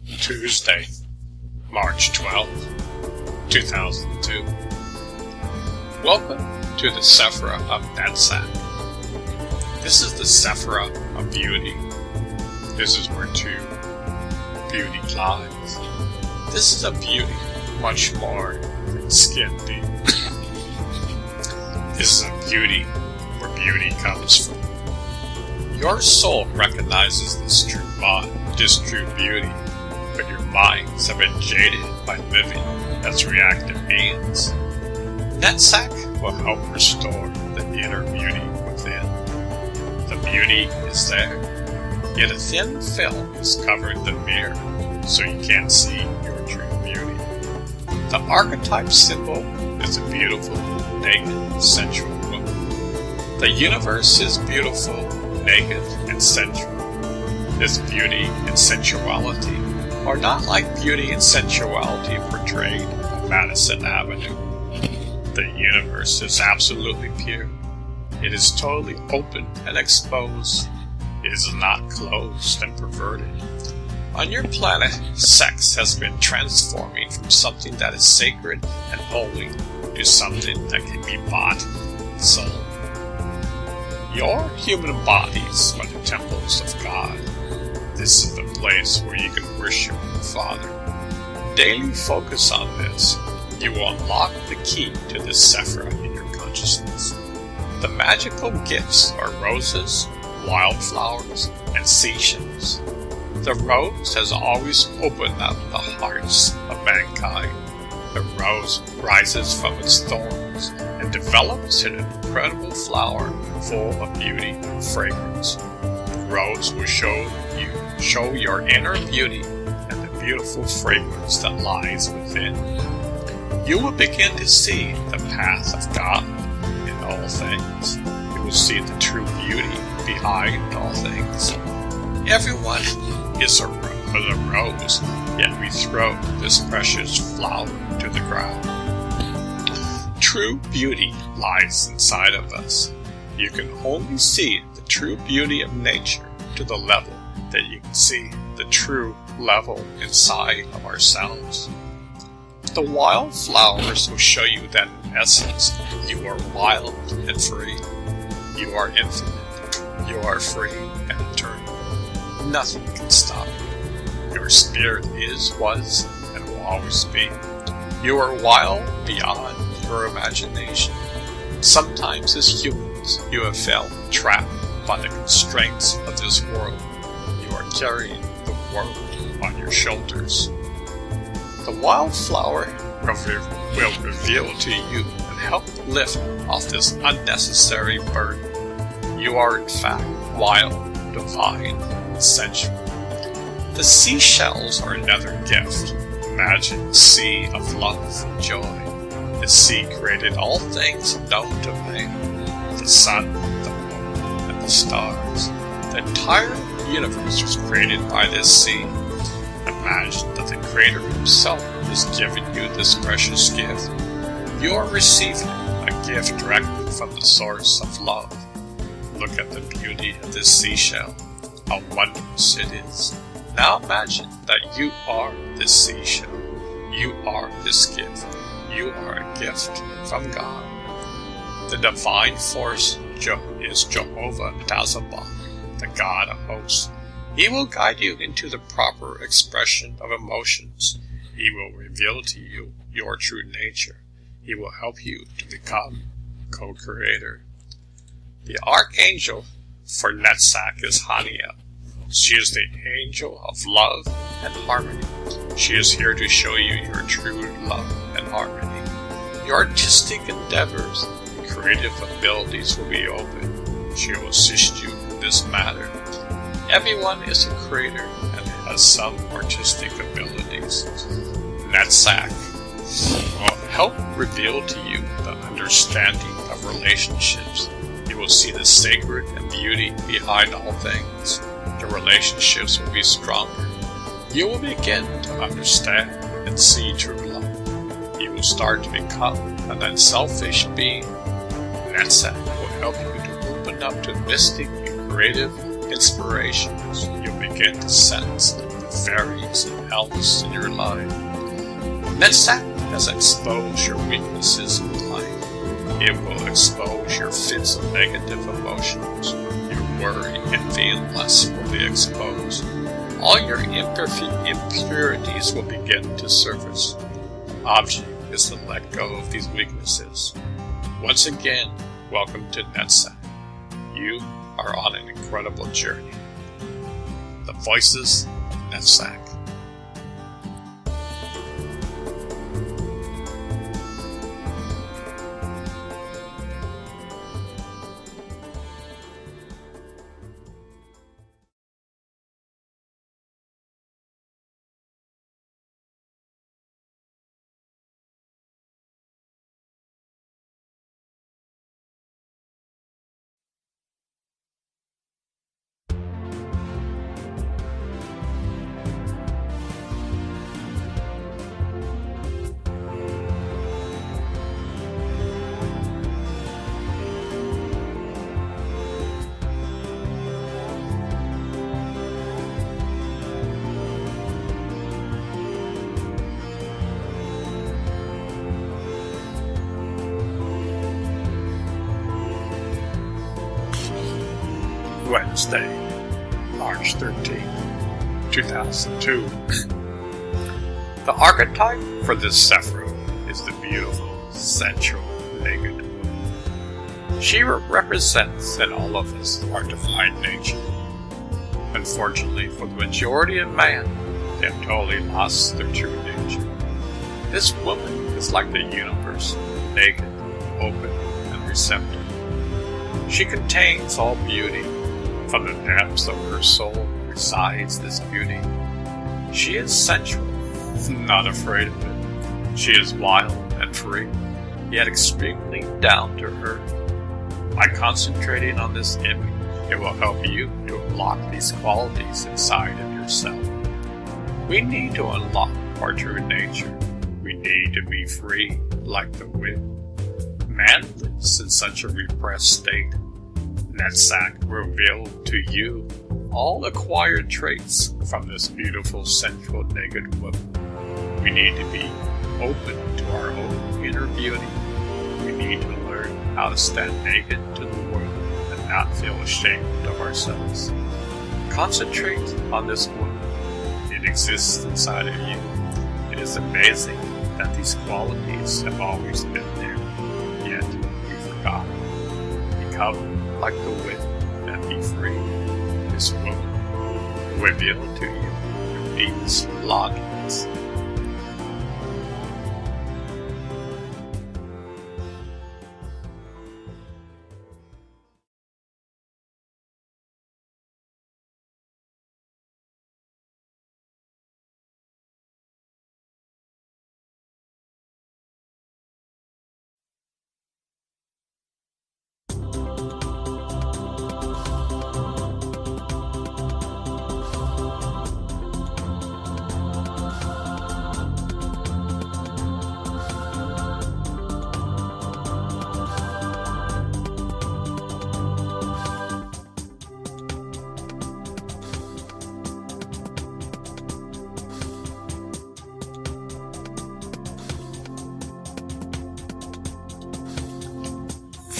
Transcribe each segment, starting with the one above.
Tuesday, March 12, 2002. Welcome to the Sephira of Netzach. This is the Sephira of beauty. This is where true beauty lies. This is a beauty much more than skin deep. This is a beauty where beauty comes from. Your soul recognizes this true beauty, but your minds have been jaded by living as reactive beings. Netzach will help restore the inner beauty within. The beauty is there, yet a thin film has covered the mirror, so you can't see your true beauty. The archetype symbol is a beautiful, naked, sensual woman. The universe is beautiful, naked, and sensual. This beauty and sensuality are not like beauty and sensuality portrayed on Madison Avenue. The universe is absolutely pure. It is totally open and exposed. It is not closed and perverted. On your planet, sex has been transforming from something that is sacred and holy to something that can be bought and sold. Your human bodies are the temples of God. This is the place where you can worship the Father. Daily focus on this. You will unlock the key to this Sephira in your consciousness. The magical gifts are roses, wildflowers, and seashells. The rose has always opened up the hearts of mankind. The rose rises from its thorns and develops an incredible flower full of beauty and fragrance. The rose will show your inner beauty and the beautiful fragrance that lies within. You will begin to see the path of God in all things. You will see the true beauty behind all things. Everyone is a rose, yet we throw this precious flower to the ground. True beauty lies inside of us. You can only see the true beauty of nature to the level that you can see the true level inside of ourselves. The wildflowers will show you that in essence, you are wild and free. You are infinite. You are free and eternal. Nothing can stop you. Your spirit is, was, and will always be. You are wild beyond your imagination. Sometimes as humans, you have felt trapped by the constraints of this world. You are carrying the world on your shoulders. The wildflower will reveal to you and help lift off this unnecessary burden. You are in fact wild, divine, and sensual. The seashells are another gift. Imagine a sea of love and joy. The sea created all things known to man. The sun, the moon, and the stars. The entire universe was created by this sea. Imagine that the Creator Himself is giving you this precious gift. You are receiving a gift directly from the source of love. Look at the beauty of this seashell, how wondrous it is. Now imagine that you are this seashell. You are this gift. You are a gift from God. The divine force is Jehovah Tazabah, the God of hosts. He will guide you into the proper expression of emotions. He will reveal to you your true nature. He will help you to become co-creator. The archangel for Netzach is Haniel. She is the angel of love and harmony. She is here to show you your true love and harmony. Your artistic endeavors and creative abilities will be open. She will assist you in this matter. Everyone is a creator and has some artistic abilities. Netzach will help reveal to you the understanding of relationships. You will see the sacred and beauty behind all things. The relationships will be stronger. You will begin to understand and see true love. You will start to become an unselfish being. Netzach will help you to open up to mystic and creative inspirations. You'll begin to sense the fairies and elves in your life. Netzach has exposed your weaknesses in life. It will expose your fits of negative emotions. Your worry and feeling less will be exposed. All your impurities will begin to surface. Object is to let go of these weaknesses. Once again, welcome to Netzach. You are on an incredible journey. The Voices of Netzach. Wednesday, March 13th, 2002. The archetype for this Sephra is the beautiful, sensual, naked woman. She represents in all of us our divine nature. Unfortunately for the majority of man, they have totally lost their true nature. This woman is like the universe, naked, open, and receptive. She contains all beauty. From the depths of her soul resides this beauty. She is sensual, not afraid of it. She is wild and free, yet extremely down to earth. By concentrating on this image, it will help you to unlock these qualities inside of yourself. We need to unlock our true nature. We need to be free like the wind. Man lives in such a repressed state. Netzach revealed to you all acquired traits from this beautiful, sensual, naked woman. We need to be open to our own inner beauty. We need to learn how to stand naked to the world and not feel ashamed of ourselves. Concentrate on this woman. It exists inside of you. It is amazing that these qualities have always been there, yet you forgot. Become like the wind and be free. This woman will reveal to you your deepest longings.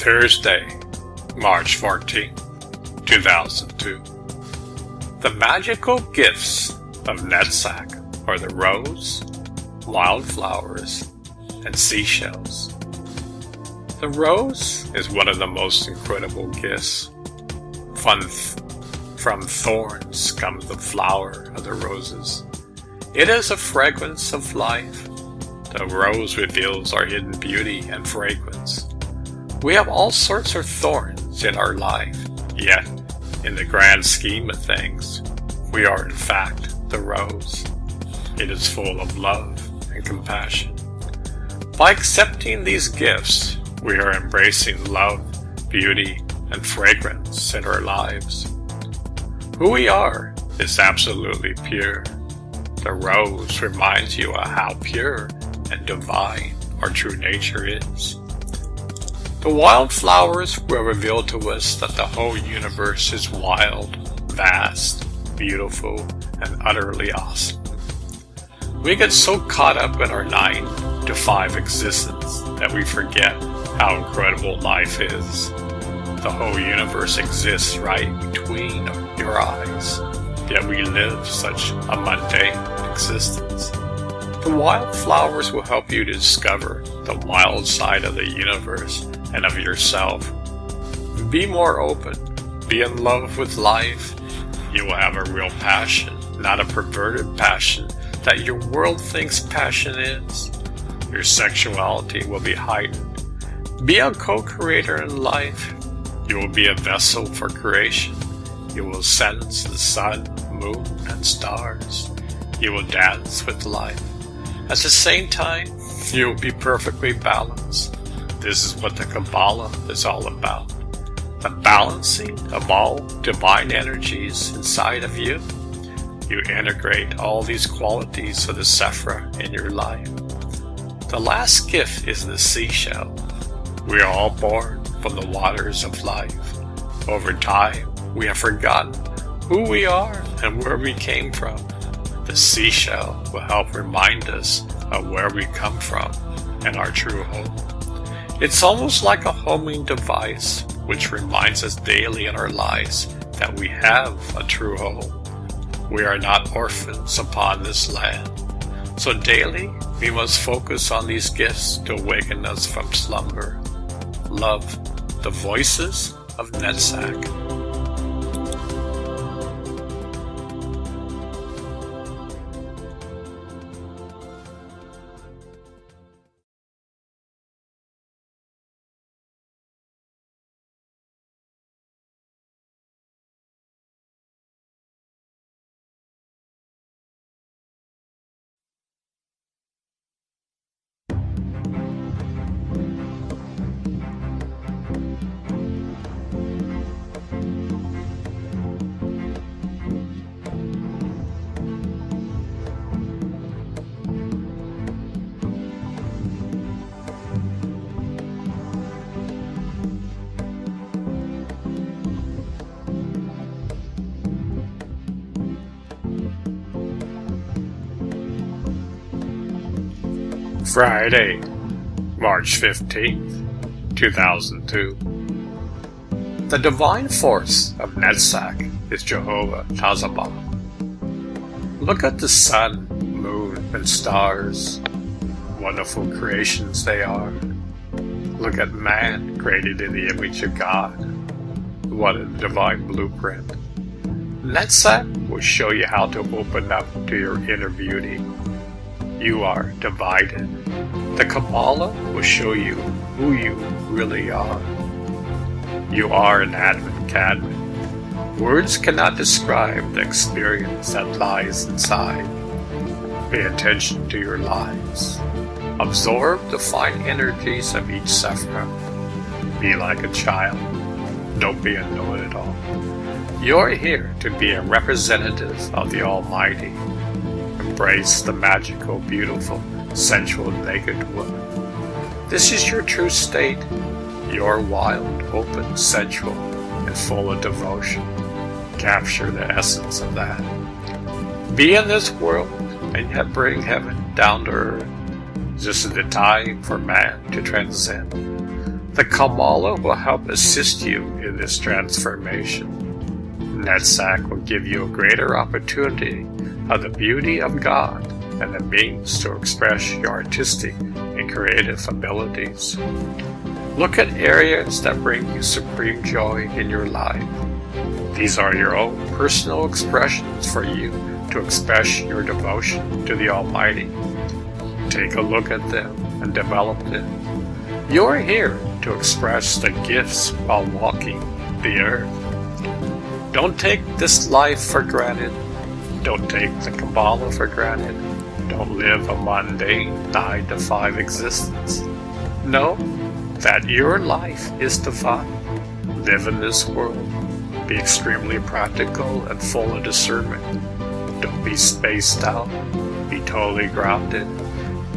Thursday, March 14, 2002. The magical gifts of Netzach are the rose, wildflowers, and seashells. The rose is one of the most incredible gifts. From thorns comes the flower of the roses. It is a fragrance of life. The rose reveals our hidden beauty and fragrance. We have all sorts of thorns in our life, yet, in the grand scheme of things, we are in fact the rose. It is full of love and compassion. By accepting these gifts, we are embracing love, beauty, and fragrance in our lives. Who we are is absolutely pure. The rose reminds you of how pure and divine our true nature is. The wildflowers will reveal to us that the whole universe is wild, vast, beautiful, and utterly awesome. We get so caught up in our 9 to 5 existence that we forget how incredible life is. The whole universe exists right between your eyes, yet we live such a mundane existence. The wildflowers will help you to discover the wild side of the universe and of yourself. Be more open. Be in love with life. You will have a real passion, not a perverted passion that your world thinks passion is. Your sexuality will be heightened. Be a co-creator in life. You will be a vessel for creation. You will sense the sun, moon, and stars. You will dance with life. At the same time, you will be perfectly balanced. This is what the Kabbalah is all about. The balancing of all divine energies inside of you. You integrate all these qualities of the Sephra in your life. The last gift is the seashell. We are all born from the waters of life. Over time, we have forgotten who we are and where we came from. The seashell will help remind us of where we come from and our true home. It's almost like a homing device which reminds us daily in our lives that we have a true home. We are not orphans upon this land. So daily, we must focus on these gifts to awaken us from slumber. Love, the voices of Netzach. Friday, March 15th, 2002. The divine force of Netzach is Jehovah Tazabah. Look at the sun, moon, and stars. Wonderful creations they are. Look at man created in the image of God. What a divine blueprint. Netzach will show you how to open up to your inner beauty. You are divided. The Kabbalah will show you who you really are. You are an Advent. Words cannot describe the experience that lies inside. Pay attention to your lives. Absorb the fine energies of each Sephra. Be like a child. Don't be a know-it-all. You're here to be a representative of the Almighty. Embrace the magical, beautiful, sensual, naked woman. This is your true state. You're wild, open, sensual, and full of devotion. Capture the essence of that. Be in this world, and yet bring heaven down to earth. This is the time for man to transcend. The Kabbalah will help assist you in this transformation. Netzach will give you a greater opportunity of the beauty of God and the means to express your artistic and creative abilities. Look at areas that bring you supreme joy in your life. These are your own personal expressions for you to express your devotion to the Almighty. Take a look at them and develop them. You are here to express the gifts while walking the earth. Don't take this life for granted. Don't take the Kabbalah for granted. Don't live a mundane 9 to 5 existence. Know that your life is divine. Live in this world. Be extremely practical and full of discernment. Don't be spaced out. Be totally grounded.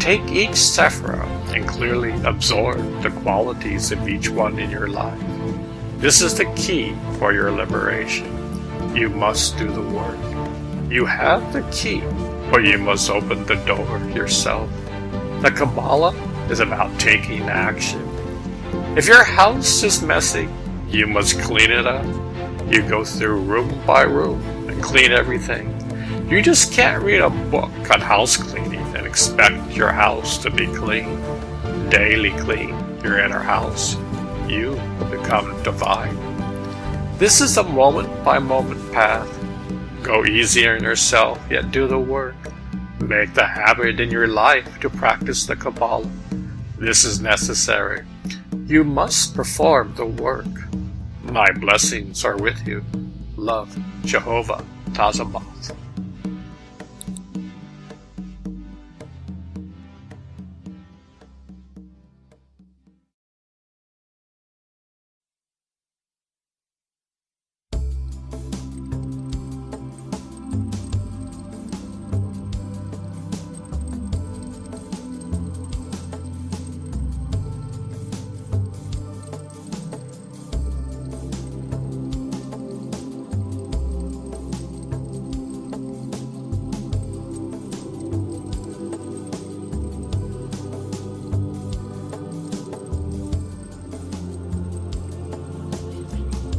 Take each Sephra and clearly absorb the qualities of each one in your life. This is the key for your liberation. You must do the work. You have the key, but you must open the door yourself. The Kabbalah is about taking action. If your house is messy, you must clean it up. You go through room by room and clean everything. You just can't read a book on house cleaning and expect your house to be clean. Daily clean your inner house. You will become divine. This is a moment-by-moment path. Go easy on yourself, yet do the work. Make the habit in your life to practice the Kabbalah. This is necessary. You must perform the work. My blessings are with you. Love, Jehovah Tazamoth.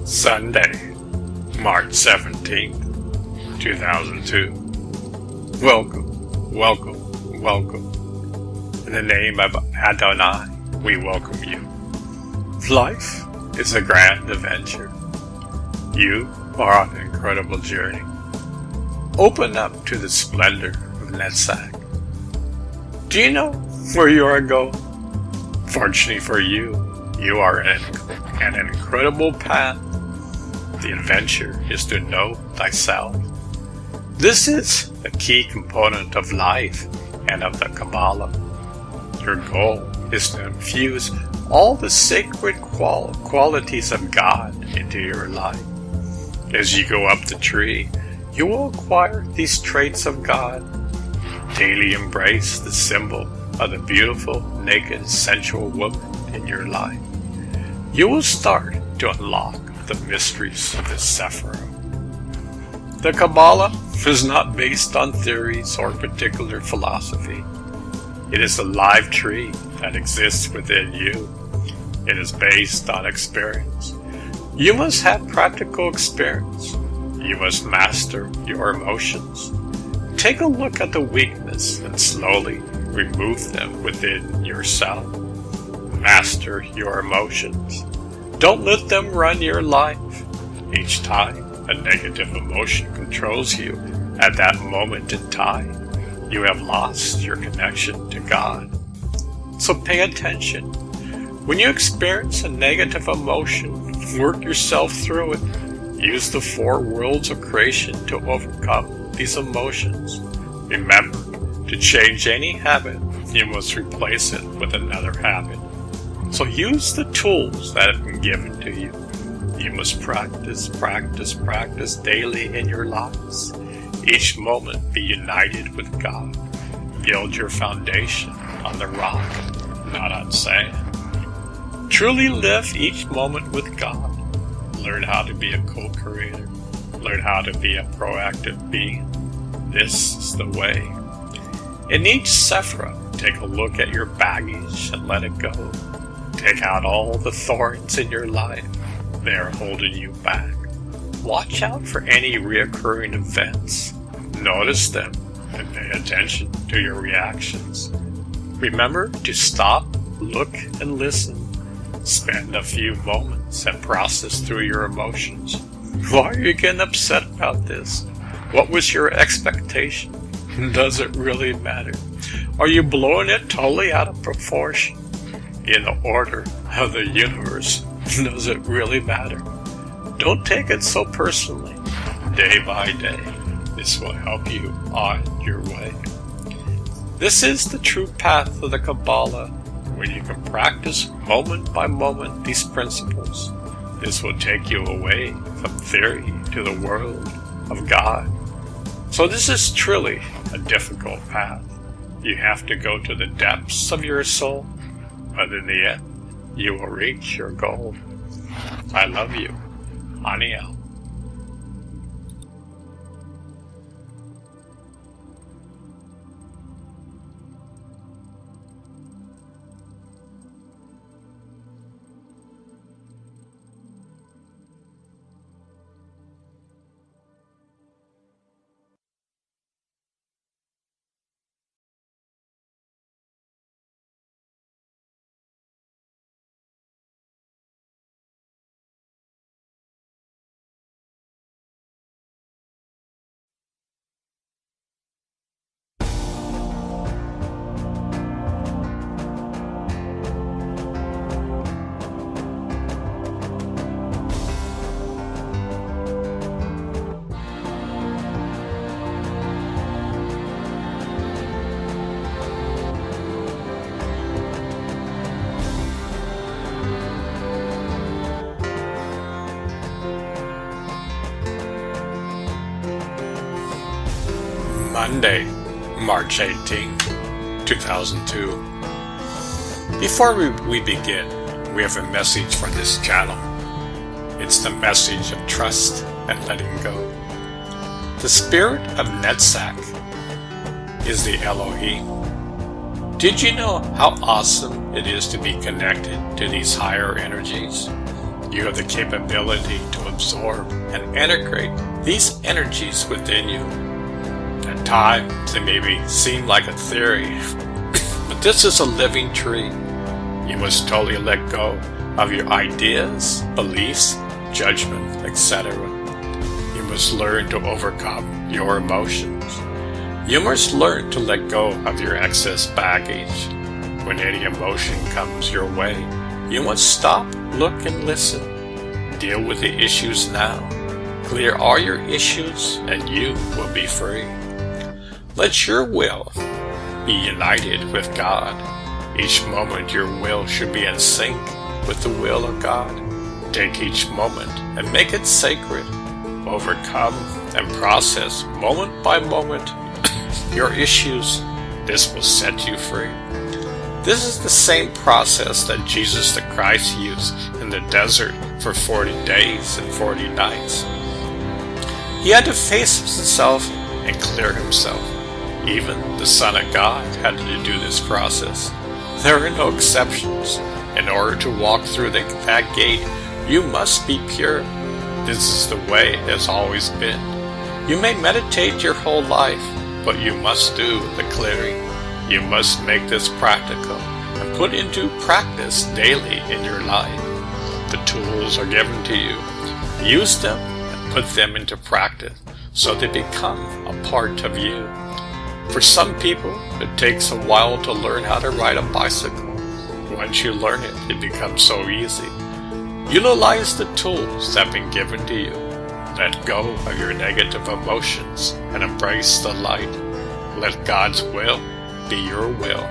Sunday, March 17th, 2002. Welcome, welcome, welcome. In the name of Adonai, we welcome you. Life is a grand adventure. You are on an incredible journey. Open up to the splendor of Netzach. Do you know where you are going? Fortunately for you, you are in an incredible path. The adventure is to know thyself. This is a key component of life and of the Kabbalah. Your goal is to infuse all the sacred qualities of God into your life. As you go up the tree, you will acquire these traits of God. Daily embrace the symbol of the beautiful, naked, sensual woman in your life. You will start to unlock the mysteries of the Sephirah. The Kabbalah is not based on theories or particular philosophy. It is a live tree that exists within you. It is based on experience. You must have practical experience. You must master your emotions. Take a look at the weakness and slowly remove them within yourself. Master your emotions. Don't let them run your life. Each time a negative emotion controls you, at that moment in time, you have lost your connection to God. So pay attention. When you experience a negative emotion, work yourself through it. Use the 4 worlds of creation to overcome these emotions. Remember, to change any habit, you must replace it with another habit. So use the tools that have been given to you. You must practice daily in your lives. Each moment be united with God. Build your foundation on the rock, not on sand. Truly live each moment with God. Learn how to be a co-creator. Learn how to be a proactive being. This is the way. In each Sephirah, take a look at your baggage and let it go. Take out all the thorns in your life. They are holding you back. Watch out for any reoccurring events. Notice them and pay attention to your reactions. Remember to stop, look, and listen. Spend a few moments and process through your emotions. Why are you getting upset about this? What was your expectation? Does it really matter? Are you blowing it totally out of proportion? In the order of the universe, does it really matter? Don't take it so personally. Day by day, this will help you on your way. This is the true path of the Kabbalah, where you can practice moment by moment these principles. This will take you away from theory to the world of God. So this is truly a difficult path. You have to go to the depths of your soul, but in the end, you will reach your goal. I love you. Aniel. Monday, March 18, 2002. Before we begin, we have a message for this channel. It's the message of trust and letting go. The spirit of Netzach is the Elohim. Did you know how awesome it is to be connected to these higher energies? You have the capability to absorb and integrate these energies within you. At times, they may seem like a theory, but this is a living tree. You must totally let go of your ideas, beliefs, judgment, etc. You must learn to overcome your emotions. You must learn to let go of your excess baggage. When any emotion comes your way, you must stop, look, and listen. Deal with the issues now. Clear all your issues, and you will be free. Let your will be united with God. Each moment your will should be in sync with the will of God. Take each moment and make it sacred. Overcome and process moment by moment your issues. This will set you free. This is the same process that Jesus the Christ used in the desert for 40 days and 40 nights. He had to face himself and clear himself. Even the Son of God had to do this process. There are no exceptions. In order to walk through that gate, you must be pure. This is the way it has always been. You may meditate your whole life, but you must do the clearing. You must make this practical and put into practice daily in your life. The tools are given to you. Use them and put them into practice so they become a part of you. For some people, it takes a while to learn how to ride a bicycle. Once you learn it, it becomes so easy. Utilize the tools that have been given to you. Let go of your negative emotions and embrace the light. Let God's will be your will.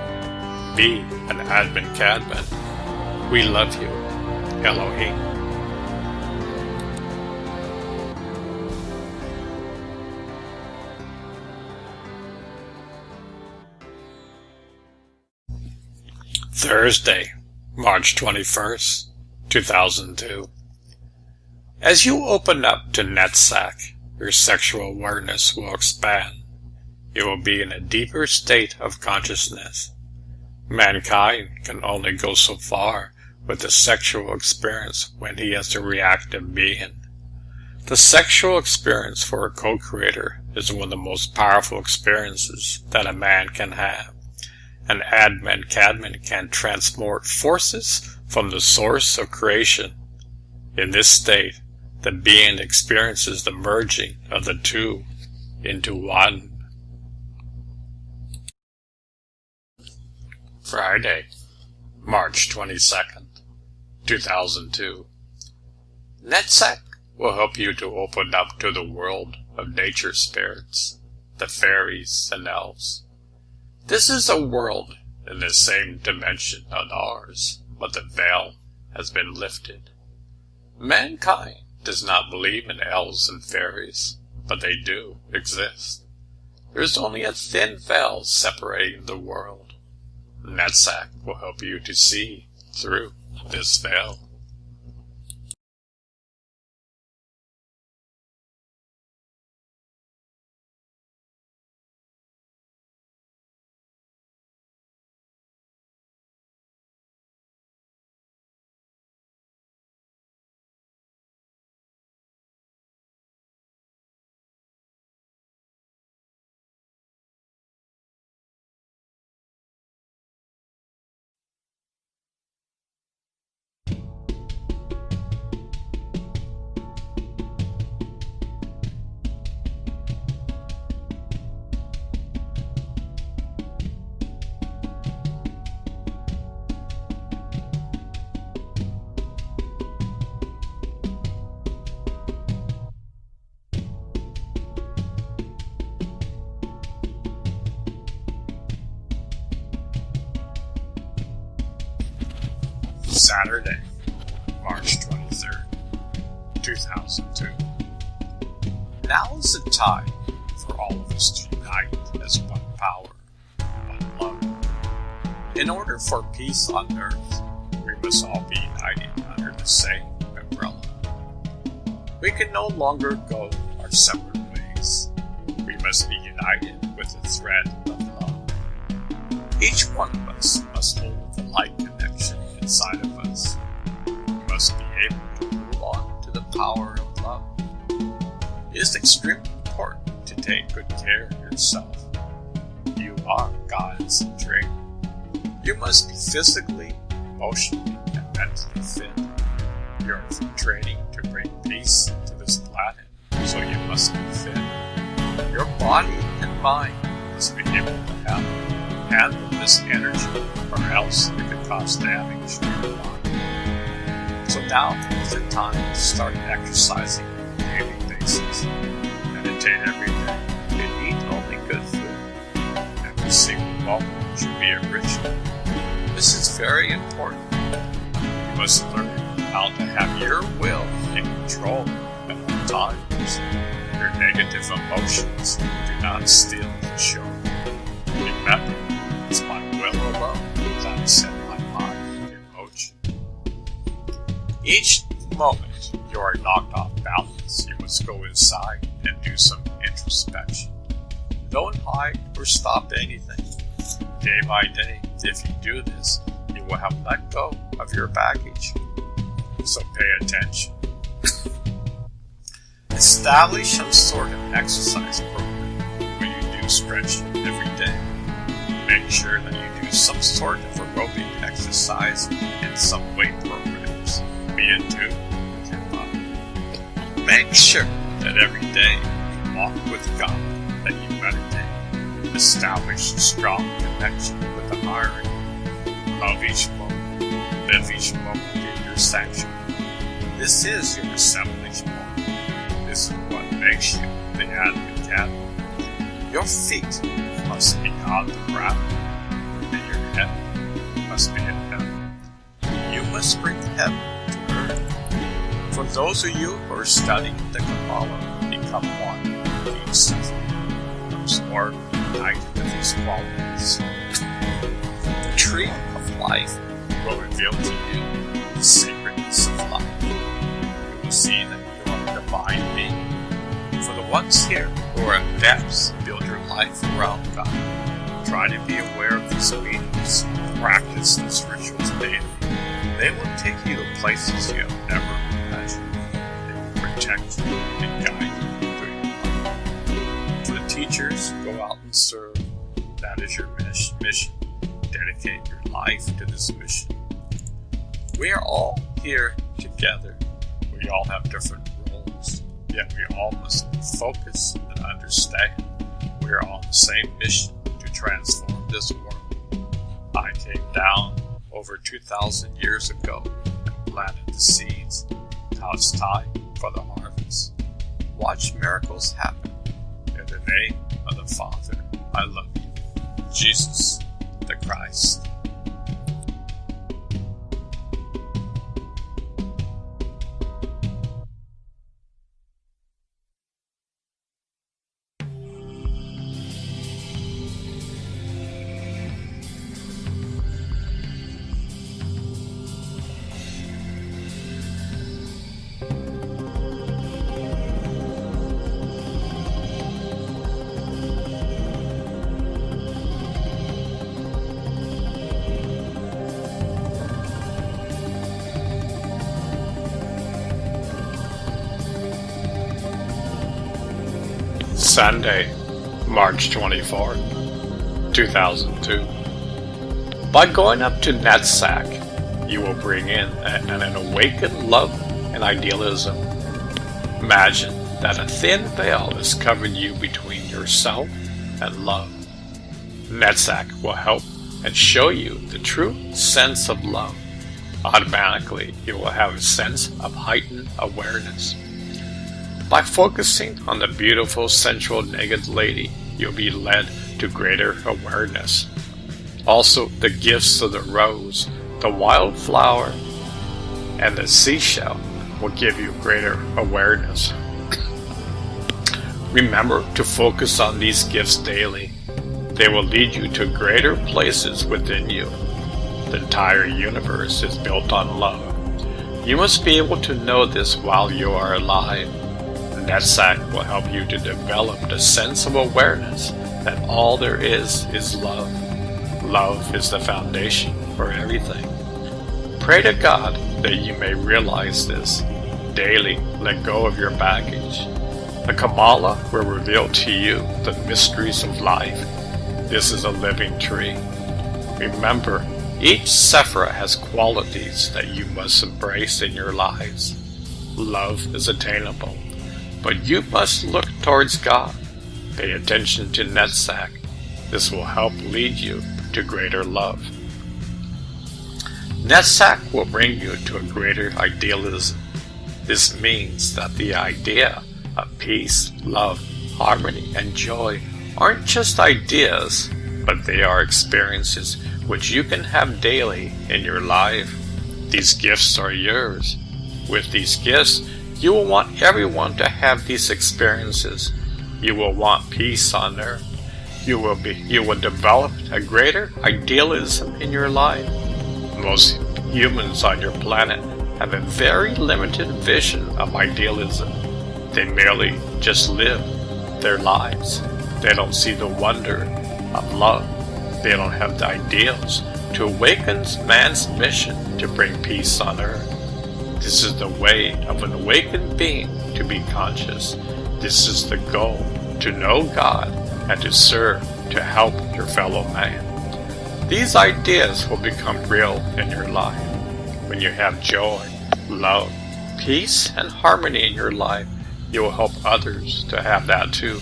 Be an Advent Cadman. We love you, Elohim. Thursday, March 21st, 2002. As you open up to Netzach, your sexual awareness will expand. You will be in a deeper state of consciousness. Mankind can only go so far with the sexual experience when he is a reactive being. The sexual experience for a co-creator is one of the most powerful experiences that a man can have. An Advent Cadman can transport forces from the source of creation. In this state, the being experiences the merging of the two into one. Friday, March 22nd, 2002. Netzach will help you to open up to the world of nature spirits, the fairies and elves. This is a world in the same dimension as ours, but the veil has been lifted. Mankind does not believe in elves and fairies, but they do exist. There is only a thin veil separating the world. Netzach will help you to see through this veil. Saturday, March 23rd, 2002. Now is the time for all of us to unite as one power, one love. In order for peace on earth, we must all be united under the same umbrella. We can no longer go our separate ways. We must be united with the thread of love. Each one of us must hold the light connection inside of us. We must be able to move on to the power of love. It is extremely important to take good care of yourself. You are God's dream. You must be physically, emotionally, and mentally fit. You're training to bring peace to this planet, so you must be fit. Your body and mind must be able to handle this energy, or else it could cause damage to your body. So now is the time to start exercising on a daily basis. Meditate every day and eat only good food. Every single moment should be a ritual. This is very important. You must learn how to have your will in control at all times. Your negative emotions do not steal the show. Remember, it's my will alone that I set my mind in motion. Each moment you are knocked off balance, you must go inside and do some introspection. Don't hide or stop anything. Day by day, if you do this, you will have let go of your baggage. So pay attention. Establish some sort of exercise program where you do stretching every day. Make sure that you do some sort of aerobic exercise and some weight programs. Be in tune with your body. Make sure that every day you walk with God, that you meditate. Establish a strong connection with the higher. Love each moment. Live each moment in your sanctuary. This is your assemblage moment. This is what makes you the advent gathering. Your feet must be on the ground, and your head must be in heaven. You must bring heaven to earth. For those of you who are studying the Kabbalah, become one with each suffering, absorb and unite with these qualities. The tree of life will reveal to you the sacredness of life. You will see that you are a divine being. For the ones here who are at depths, build your life around God. Try to be aware of these meanings. Practice these rituals daily. They will take you to places you have never imagined. They will protect you and guide you through your life. For the teachers, go out and serve. That is your mission. Dedicate your life to this mission. We are all here together. We all have different roles, yet we all must focus and understand we are on the same mission to transform this world. I came down over 2,000 years ago and planted the seeds. Now it's time for the harvest. Watch miracles happen. In the name of the Father, I love you. Jesus the Christ. Sunday, March 24th, 2002. By going up to Netzach, you will bring in an awakened love and idealism. Imagine that a thin veil is covering you between yourself and love. Netzach will help and show you the true sense of love. Automatically, you will have a sense of heightened awareness. By focusing on the beautiful, sensual, naked lady, you'll be led to greater awareness. Also, the gifts of the rose, the wildflower, and the seashell will give you greater awareness. Remember to focus on these gifts daily. They will lead you to greater places within you. The entire universe is built on love. You must be able to know this while you are alive. Netzach will help you to develop the sense of awareness that all there is love. Love is the foundation for everything. Pray to God that you may realize this. Daily, let go of your baggage. The Kabbalah will reveal to you the mysteries of life. This is a living tree. Remember, each Sephirah has qualities that you must embrace in your lives. Love is attainable, but you must look towards God. Pay attention to Netzach. This will help lead you to greater love. Netzach will bring you to a greater idealism. This means that the idea of peace, love, harmony, and joy aren't just ideas, but they are experiences which you can have daily in your life. These gifts are yours. With these gifts, you will want everyone to have these experiences. You will want peace on earth. You will develop a greater idealism in your life. Most humans on your planet have a very limited vision of idealism. They merely just live their lives. They don't see the wonder of love. They don't have the ideals to awaken man's mission to bring peace on earth. This is the way of an awakened being to be conscious. This is the goal, to know God and to serve, to help your fellow man. These ideas will become real in your life. When you have joy, love, peace, and harmony in your life, you will help others to have that too.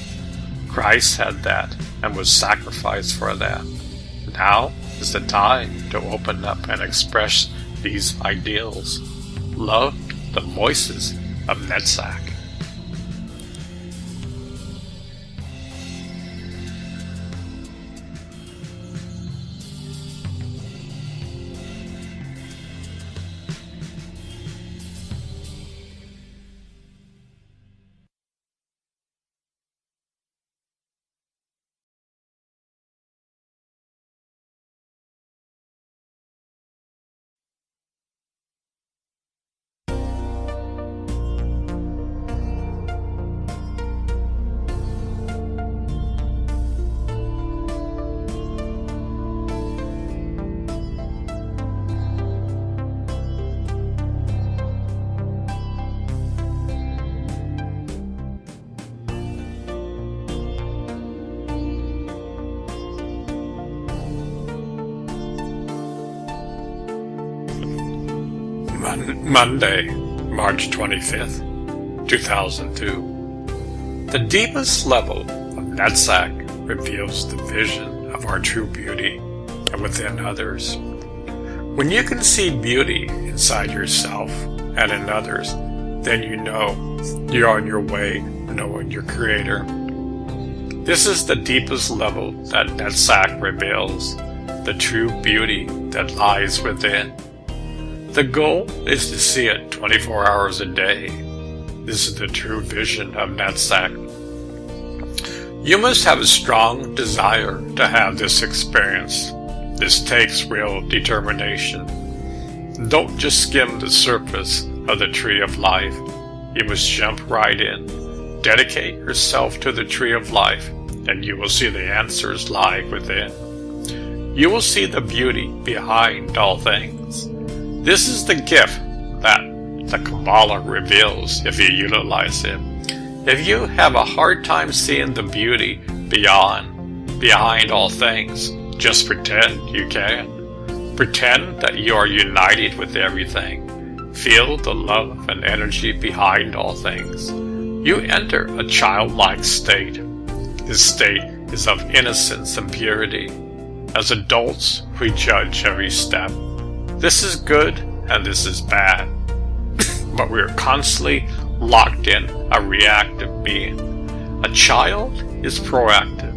Christ had that and was sacrificed for that. Now is the time to open up and express these ideals. Love the voices of Netzach. Monday, March 25th, 2002. The deepest level of Netzach reveals the vision of our true beauty and within others. When you can see beauty inside yourself and in others, then you know you're on your way to knowing your Creator. This is the deepest level that Netzach reveals, the true beauty that lies within. The goal is to see it 24 hours a day. This is the true vision of Netzach. You must have a strong desire to have this experience. This takes real determination. Don't just skim the surface of the tree of life. You must jump right in. Dedicate yourself to the tree of life, and you will see the answers lie within. You will see the beauty behind all things. This is the gift that the Kabbalah reveals if you utilize it. If you have a hard time seeing the beauty behind all things, just pretend you can. Pretend that you are united with everything. Feel the love and energy behind all things. You enter a childlike state. This state is of innocence and purity. As adults, we judge every step. This is good and this is bad. But we are constantly locked in a reactive being. A child is proactive.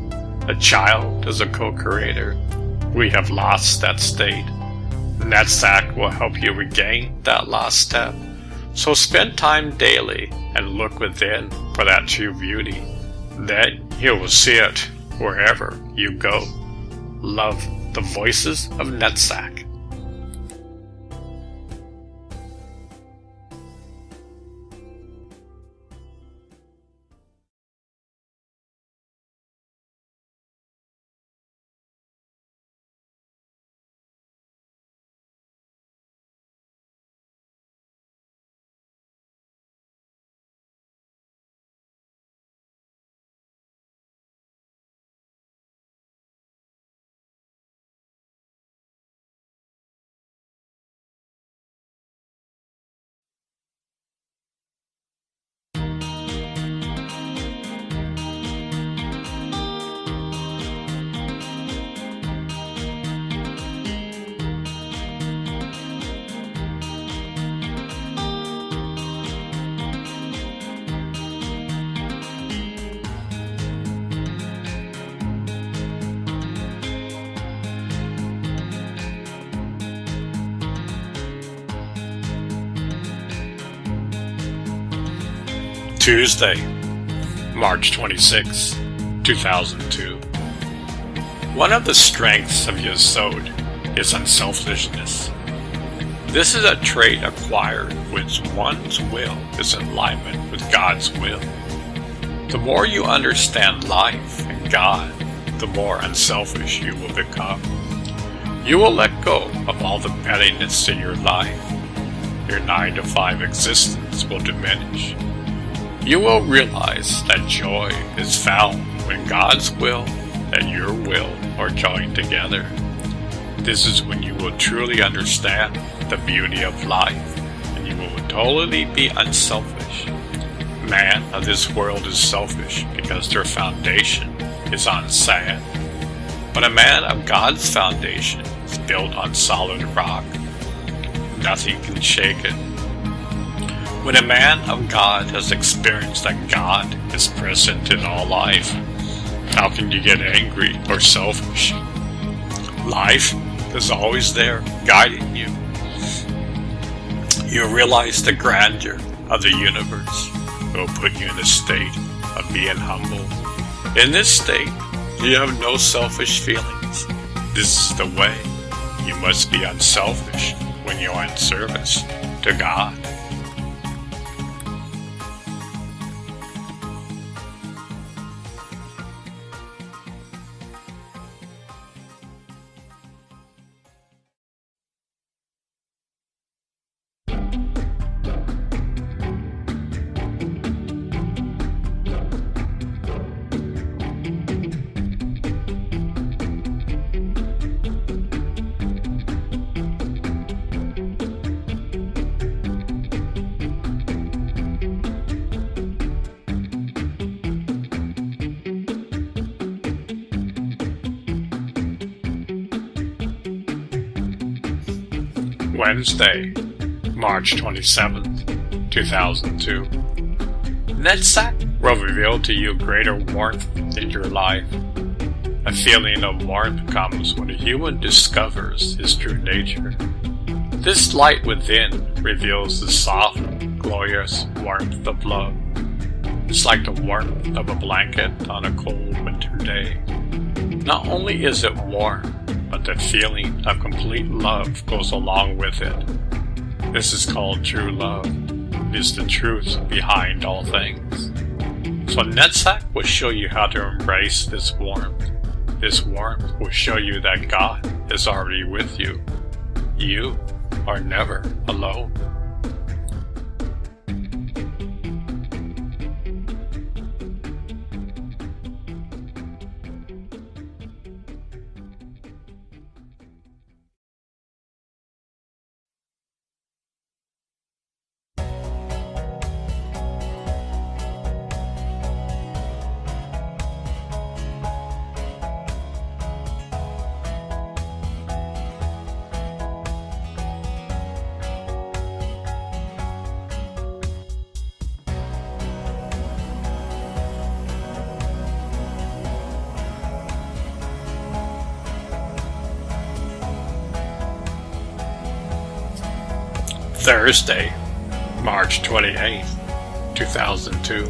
A child is a co-creator. We have lost that state. Netzach will help you regain that last step. So spend time daily and look within for that true beauty. Then you will see it wherever you go. Love, the voices of Netzach. Tuesday, March 26, 2002. One of the strengths of Yesod is unselfishness. This is a trait acquired when one's will is in alignment with God's will. The more you understand life and God, the more unselfish you will become. You will let go of all the pettiness in your life. Your 9-to-5 existence will diminish. You will realize that joy is found when God's will and your will are joined together. This is when you will truly understand the beauty of life, and you will totally be unselfish. Man of this world is selfish because their foundation is on sand. But a man of God's foundation is built on solid rock. Nothing can shake it. When a man of God has experienced that God is present in all life, how can you get angry or selfish? Life is always there, guiding you. You realize the grandeur of the universe. It will put you in a state of being humble. In this state, you have no selfish feelings. This is the way. You must be unselfish when you are in service to God. Wednesday, March 27th, 2002. Netzach will reveal to you greater warmth in your life. A feeling of warmth comes when a human discovers his true nature. This light within reveals the soft, glorious warmth of love. It's like the warmth of a blanket on a cold winter day. Not only is it warm, but the feeling of complete love goes along with it. This is called true love. It is the truth behind all things. So Netzach will show you how to embrace this warmth. This warmth will show you that God is already with you. You are never alone. Thursday, March 28th, 2002.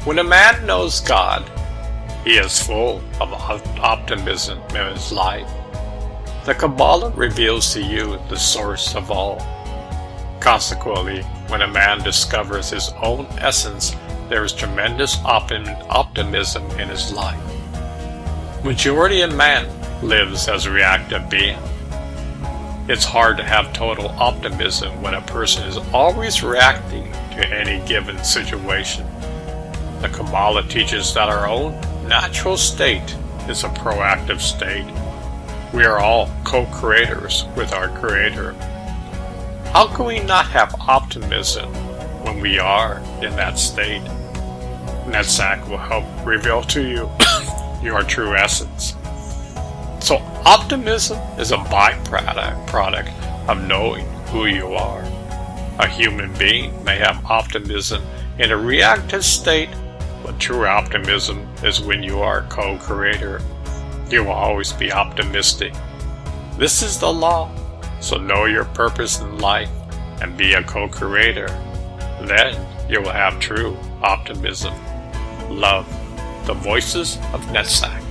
When a man knows God, He is full of optimism in his life. The Kabbalah reveals to you the source of all. Consequently, when a man discovers his own essence, there is tremendous optimism in his life. Majority of man lives as a reactive being. It's hard to have total optimism when a person is always reacting to any given situation. The Kabbalah teaches that our own natural state is a proactive state. We are all co-creators with our Creator. How can we not have optimism when we are in that state? Netzach will help reveal to you your true essence. So optimism is a byproduct of knowing who you are. A human being may have optimism in a reactive state, but true optimism is when you are a co-creator. You will always be optimistic. This is the law, so know your purpose in life and be a co-creator. Then you will have true optimism. Love, the voices of Netzach.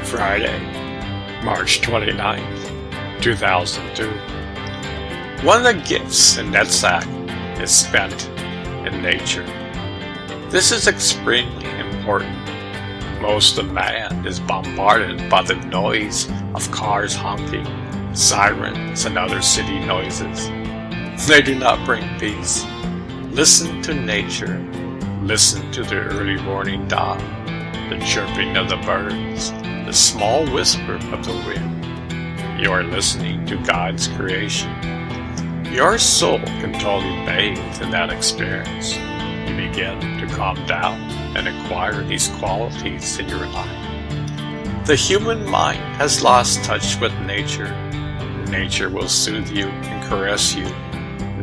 Friday, March 29th, 2002. One of the gifts in Netzach is spent in nature. This is extremely important. Most of man is bombarded by the noise of cars honking, sirens, and other city noises. They do not bring peace. Listen to nature. Listen to the early morning dawn, the chirping of the birds, the small whisper of the wind. You are listening to God's creation. Your soul can totally bathe in that experience. You begin to calm down and acquire these qualities in your life. The human mind has lost touch with nature. Nature will soothe you and caress you.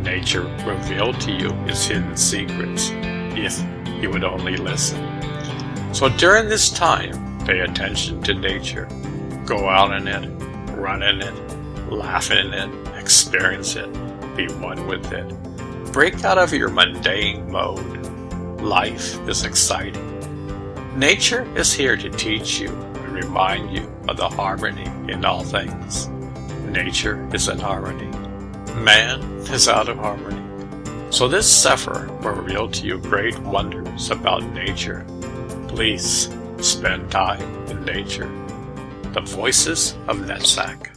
Nature will reveal to you its hidden secrets if you would only listen. So during this time, pay attention to nature. Go out in it, run in it, laugh in it, experience it, be one with it. Break out of your mundane mode. Life is exciting. Nature is here to teach you and remind you of the harmony in all things. Nature is in harmony. Man is out of harmony. So this Sefer will reveal to you great wonders about nature. Please spend time in nature. The voices of Netzach.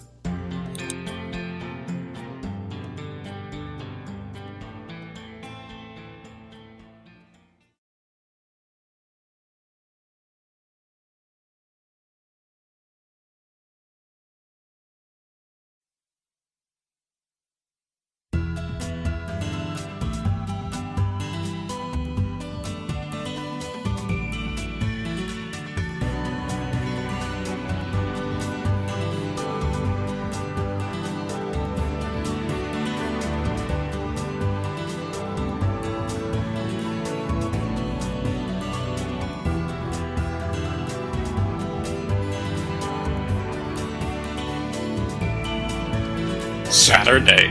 Saturday,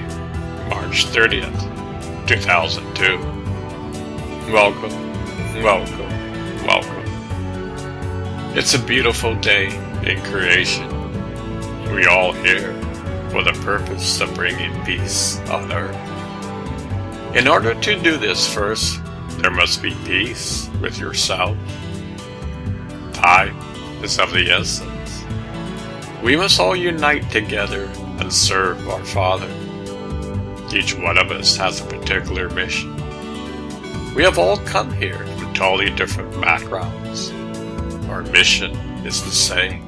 March 30th, 2002. Welcome, welcome, welcome. It's a beautiful day in creation. We all here for the purpose of bringing peace on earth. In order to do this first, there must be peace with yourself. is of the essence. We must all unite together and serve our Father. Each one of us has a particular mission. We have all come here from totally different backgrounds. Our mission is the same.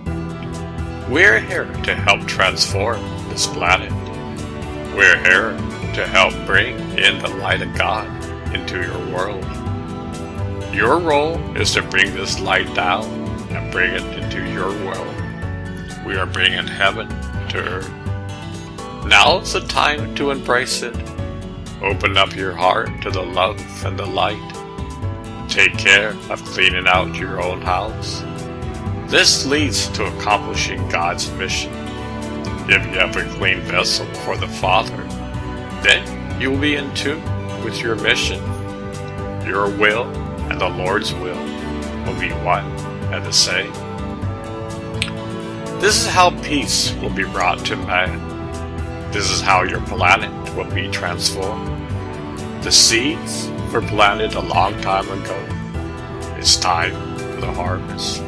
We're here to help transform this planet. We're here to help bring in the light of God into your world. Your role is to bring this light down and bring it into your world. We are bringing heaven to earth. Now's the time to embrace it. Open up your heart to the love and the light. Take care of cleaning out your own house. This leads to accomplishing God's mission. If you have a clean vessel for the Father, then you will be in tune with your mission. Your will and the Lord's will be one and the same. This is how peace will be brought to man. This is how your planet will be transformed. The seeds were planted a long time ago. It's time for the harvest.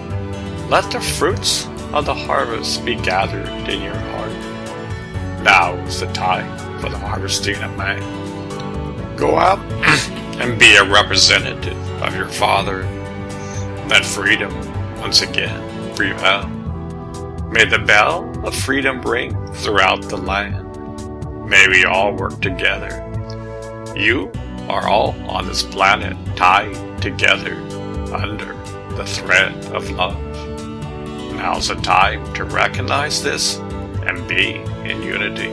Let the fruits of the harvest be gathered in your heart. Now is the time for the harvesting of man. Go out and be a representative of your Father. Let freedom once again prevail. May the bell of freedom ring throughout the land. May we all work together. You are all on this planet tied together under the thread of love. Now's the time to recognize this and be in unity.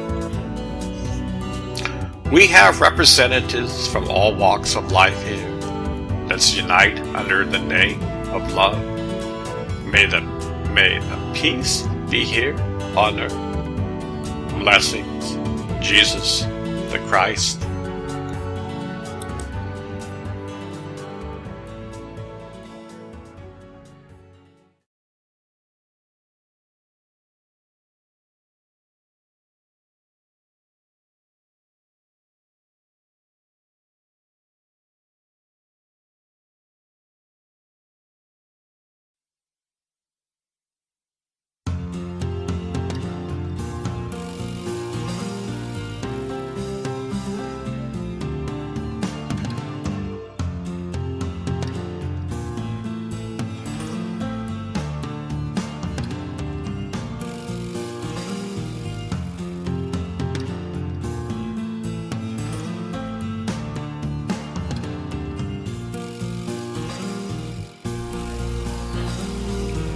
We have representatives from all walks of life here. Let's unite under the name of love. May the peace be here on earth. Blessings, Jesus the Christ.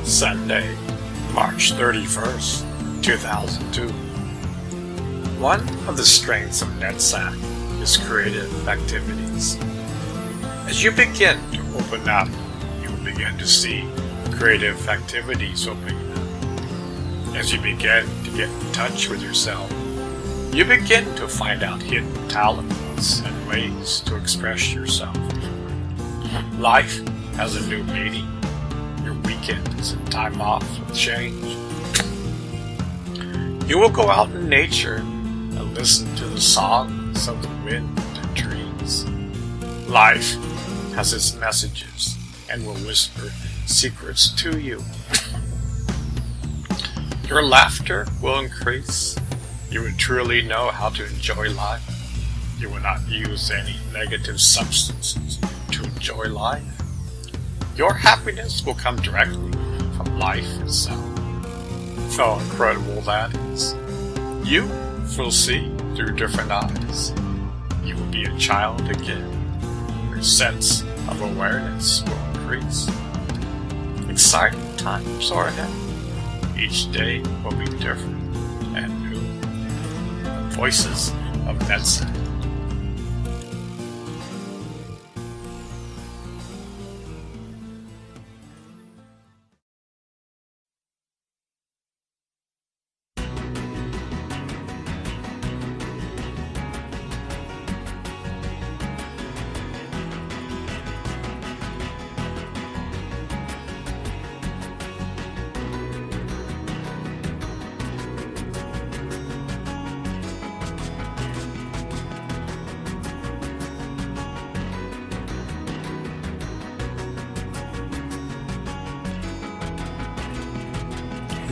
Sunday, March 31st, 2002. One of the strengths of Netzach is creative activities. As you begin to open up, you will begin to see creative activities opening up. As you begin to get in touch with yourself, you begin to find out hidden talents and ways to express yourself. Life has a new meaning. Your weekends and time off will change. You will go out in nature and listen to the songs of the wind and trees. Life has its messages and will whisper secrets to you. Your laughter will increase. You will truly know how to enjoy life. You will not use any negative substances to enjoy life. Your happiness will come directly from life itself. How incredible that is. You will see through different eyes. You will be a child again. Your sense of awareness will increase. Exciting times are ahead. Each day will be different and new. The voices of Netzach.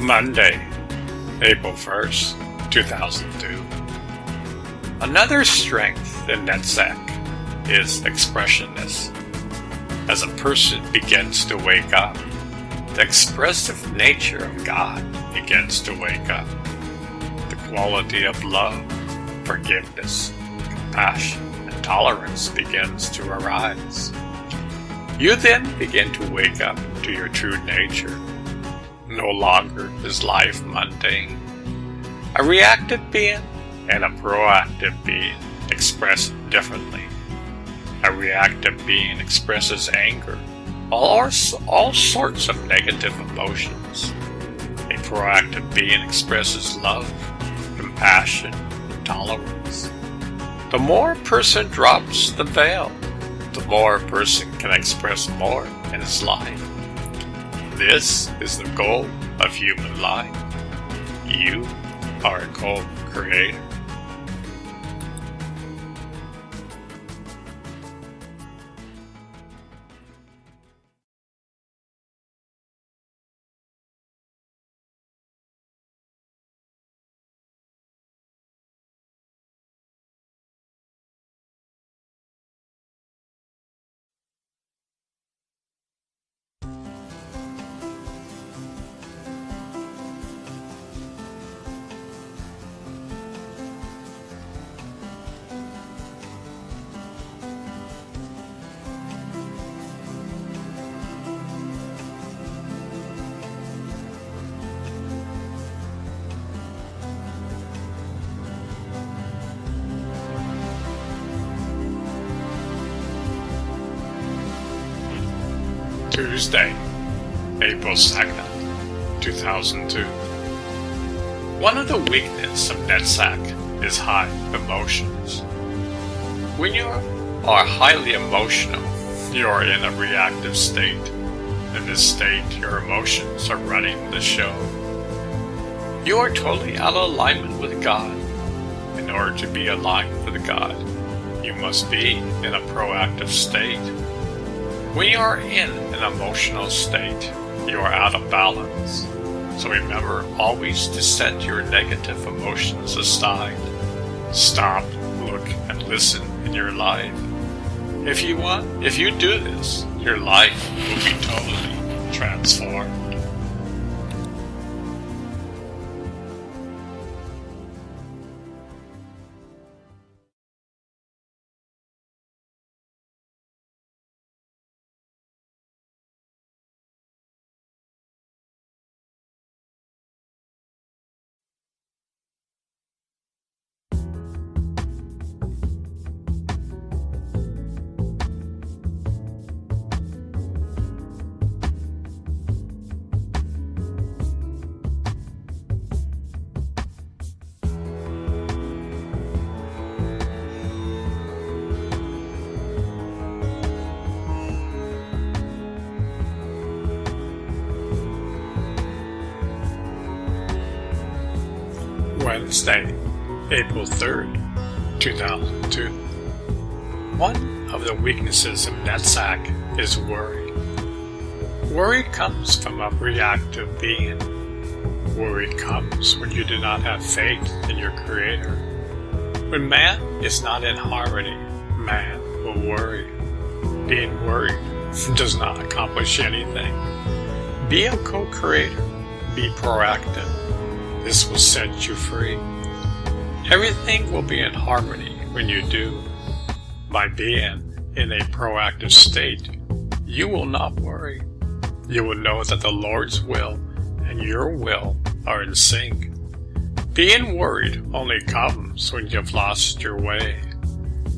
Monday, April 1st, 2002. Another strength in Netzach is expressiveness. As a person begins to wake up, the expressive nature of God begins to wake up. The quality of love, forgiveness, compassion, and tolerance begins to arise. You then begin to wake up to your true nature. No longer is life mundane. A reactive being and a proactive being express differently. A reactive being expresses anger, all sorts of negative emotions. A proactive being expresses love, compassion, and tolerance. The more a person drops the veil, the more a person can express more in his life. This is the goal of human life. You are a co-creator. Tuesday, April 2nd, 2002. One of the weaknesses of Netzach is high emotions. When you are highly emotional, you are in a reactive state. In this state, your emotions are running the show. You are totally out of alignment with God. In order to be aligned with God, you must be in a proactive state. When you are in an emotional state, you are out of balance. So remember always to set your negative emotions aside. Stop, look, and listen in your life. If you do this, your life will be totally transformed. Wednesday, April 3rd, 2002. One of the weaknesses of Netzach is worry. Worry comes from a reactive being. Worry comes when you do not have faith in your Creator. When man is not in harmony, man will worry. Being worried does not accomplish anything. Be a co-creator. Be proactive. This will set you free. Everything will be in harmony when you do. By being in a proactive state, you will not worry. You will know that the Lord's will and your will are in sync. Being worried only comes when you've lost your way.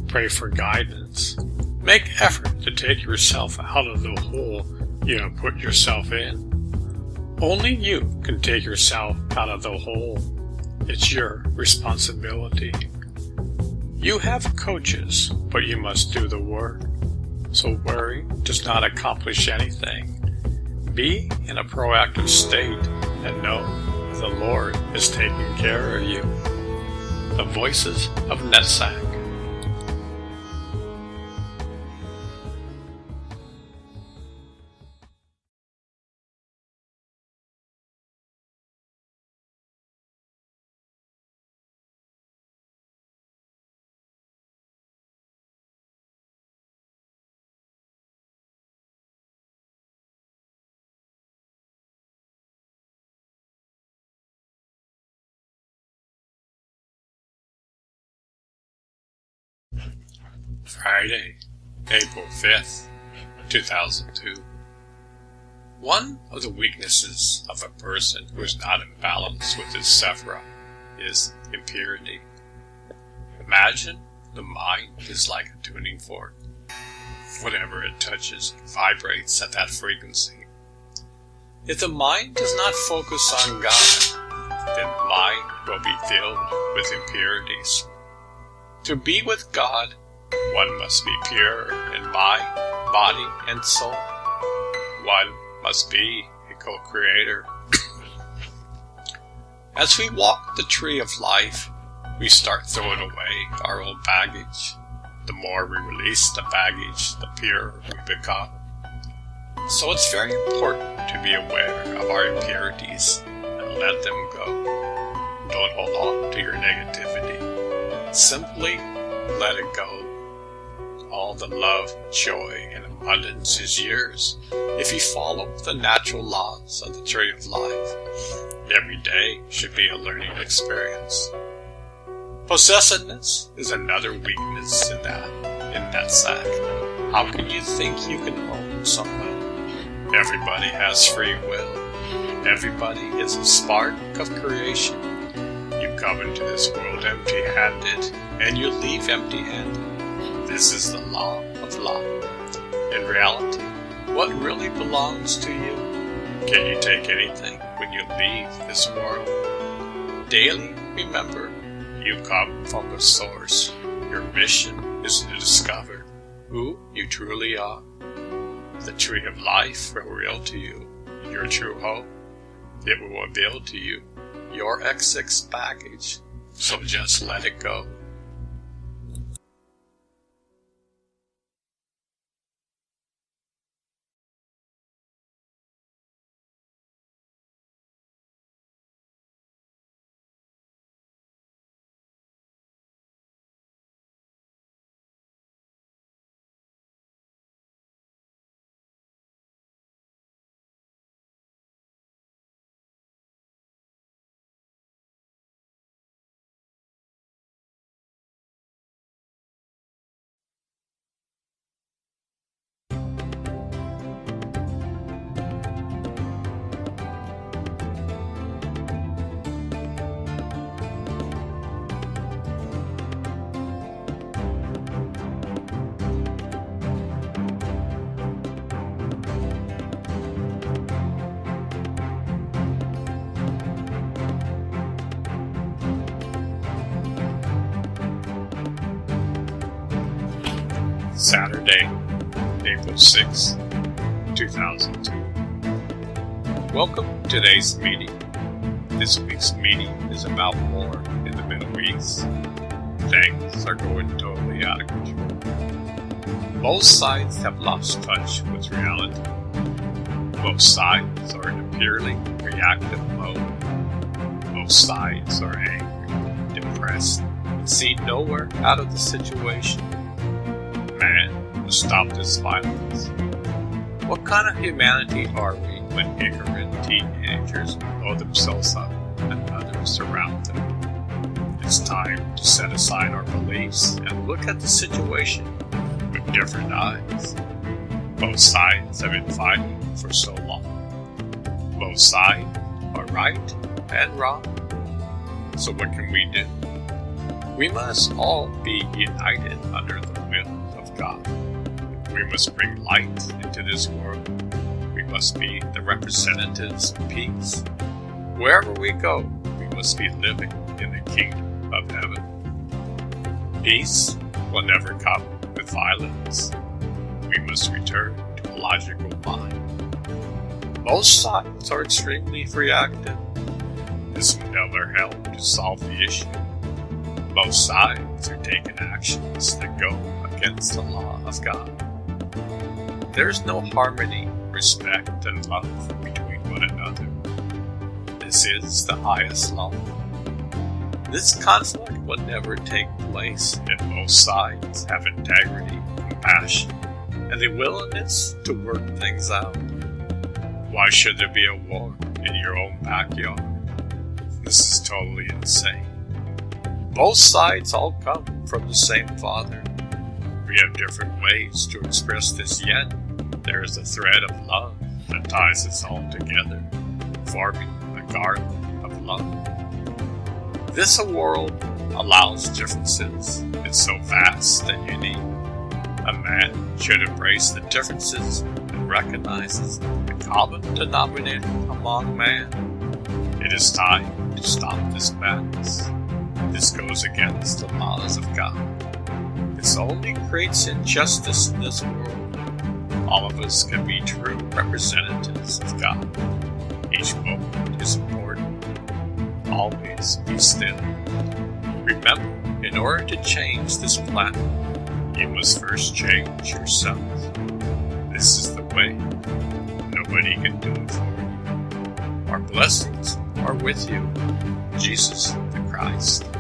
Pray for guidance. Make effort to take yourself out of the hole you have put yourself in. Only you can take yourself out of the hole. It's your responsibility. You have coaches, but you must do the work. So worry does not accomplish anything. Be in a proactive state and know the Lord is taking care of you. The Voices of Netzach. Friday, April 5th, 2002. One of the weaknesses of a person who is not in balance with his sephira is impurity. Imagine the mind is like a tuning fork. Whatever it touches vibrates at that frequency. If the mind does not focus on God, then the mind will be filled with impurities. To be with God, one must be pure in mind, body, and soul. One must be a co-creator. As we walk the tree of life, we start throwing away our old baggage. The more we release the baggage, the purer we become. So it's very important to be aware of our impurities and let them go. Don't hold on to your negativity. Simply let it go. All the love, joy, and abundance is yours if you follow the natural laws of the tree of life. Every day should be a learning experience. Possessiveness is another weakness in Netzach. How can you think you can own someone? Everybody has free will. Everybody is a spark of creation. You come into this world empty-handed, and you leave empty-handed. This is the law of life. In reality, what really belongs to you? Can you take anything when you leave this world? Daily, remember, you come from the source. Your mission is to discover who you truly are. The tree of life will reveal to you your true hope. It will reveal to you your XX baggage. So just let it go. Saturday, April 6, 2002. Welcome to today's meeting. This week's meeting is about war in the Middle East. Things are going totally out of control. Both sides have lost touch with reality. Both sides are in a purely reactive mode. Both sides are angry, depressed, and see nowhere out of the situation. Man must stop this violence. What kind of humanity are we when ignorant teenagers blow themselves up and others surround them? It's time to set aside our beliefs and look at the situation with different eyes. Both sides have been fighting for so long. Both sides are right and wrong. So what can we do? We must all be united under the will of God. We must bring light into this world. We must be the representatives of peace. Wherever we go, we must be living in the kingdom of heaven. Peace will never come with violence. We must return to a logical mind. Both sides are extremely reactive. This will never help to solve the issue. Both sides are taking actions that go against the law of God. There's no harmony, respect, and love between one another. This is the highest law. This conflict will never take place if both sides have integrity, compassion, and the willingness to work things out. Why should there be a war in your own backyard? This is totally insane. Both sides all come from the same Father. We have different ways to express this, yet there is a thread of love that ties us all together, forming a garden of love. This world allows differences. It's so vast and unique. A man should embrace the differences and recognizes the common denominator among man. It is time to stop this madness. This goes against the laws of God. This only creates injustice in this world. All of us can be true representatives of God. Each moment is important. Always be still. Remember, in order to change this planet, you must first change yourself. This is the way. Nobody can do it for you. Our blessings are with you. Jesus the Christ.